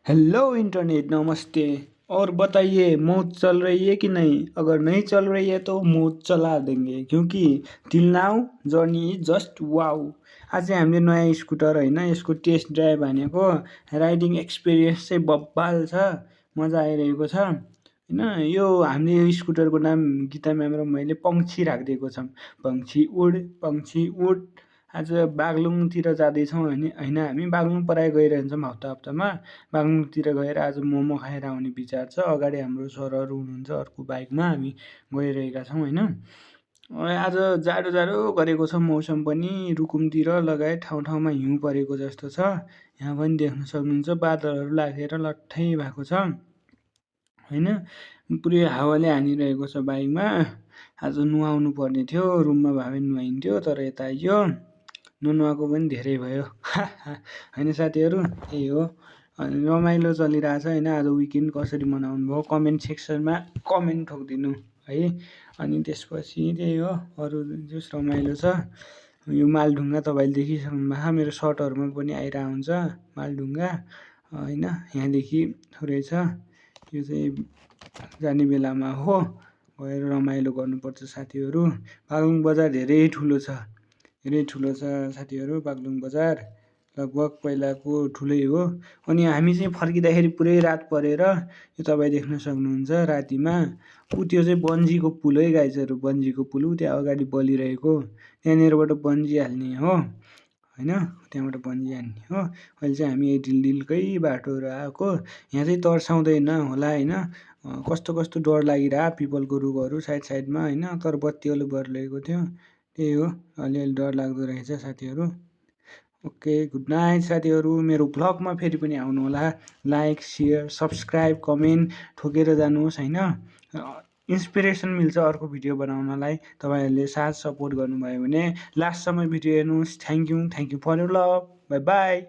Hello internet, नमस्ते। और बताइए, मौज चल रही है कि नहीं? अगर नहीं चल रही है तो मौज चला देंगे, क्योंकि till now journey is just wow. आज चाहिँ हामीले नयाँ स्कुटर होइन, यसको टेस्ट ड्राइभ हानेको। राइडिङ एक्सपिरियन्स चाहिँ बब्बाल छ, मजा आइरहेको छ होइन। यो हामीले यो स्कुटरको नाम गीता म्याम र मैले पङ्क्षी राखिदिएको छौँ। पङ्क्षी उड, पङ्क्षी उड। आज बागलुङतिर जाँदैछौँ होइन, हामी बागलुङ प्रायः गइरहन्छौँ हप्तामा। बागलुङतिर गएर आज मोमो खाएर आउने विचार छ। अगाडि हाम्रो सरहरू हुनुहुन्छ, अर्को बाइकमा हामी गइरहेका छौँ होइन। आज जाडो जाडो गरेको छ मौसम पनि। रुकुमतिर लगायत ठाउँमा हिउँ परेको जस्तो छ। यहाँ पनि देख्न सक्नुहुन्छ, बादलहरू लागेर लट्ठै भएको छ होइन। पुरै हावाले हानिरहेको छ बाइकमा। आज नुहाउनु पर्ने थियो, रुममा भए पनि नुहाइन्थ्यो, तर यता आइयो नुहाएको पनि धेरै भयो होइन साथीहरू। त्यही हो, अनि रमाइलो चलिरहेछ होइन। आज विकेन्ड कसरी मनाउनु भयो कमेन्ट सेक्सनमा कमेन्ट ठोकिदिनु है। अनि त्यसपछि त्यही हो, अरू जस रमाइलो छ। यो मालढुङ्गा तपाईँले देखिसक्नु भएको, मेरो सर्टहरूमा पनि आइरहेको हुन्छ मालढुङ्गा होइन। यहाँदेखि रहेछ, यो चाहिँ जाने बेलामा हो, गएर रमाइलो गर्नुपर्छ साथीहरू। बागलुङ बजार धेरै ठुलो छ साथीहरू। बागलुङ बजार लगभग पहिलाको ठुलै हो। अनि हामी चाहिँ फर्किँदाखेरि पुरै रात परेर, यो तपाईँ देख्न सक्नुहुन्छ रातिमा त्यो चाहिँ बन्जीको पुल है गाइजहरू। बन्जीको पुल त्यहाँ अगाडि बलिरहेको, त्यहाँनिरबाट बन्जी हाल्ने हो होइन, त्यहाँबाट बन्जी हान्ने हो। अहिले चाहिँ हामी डिलकै बाटोहरू आएको। यहाँ चाहिँ तर्साउँदैन होला होइन, कस्तो कस्तो डर लागिरहेको पिपलको रुखहरू साइडमा होइन, तर बत्तीवाला बलिरहेको थियो। त्यही हो, अलिअलि डर लाग्दो रहेछ साथीहरू। ओके, गुड नाइट साथीहरू। मेरो भ्लगमा फेरि पनि आउनु होला। लाइक, सेयर, सब्सक्राइब, कमेन्ट ठोकेर जानुहोस् होइन। इन्सपिरेसन मिल्छ अर्को भिडियो बनाउनलाई, तपाईँहरूले साथ सपोर्ट गर्नुभयो भने। लास्टसम्म भिडियो हेर्नुहोस्। Thank you for your love. Bye by.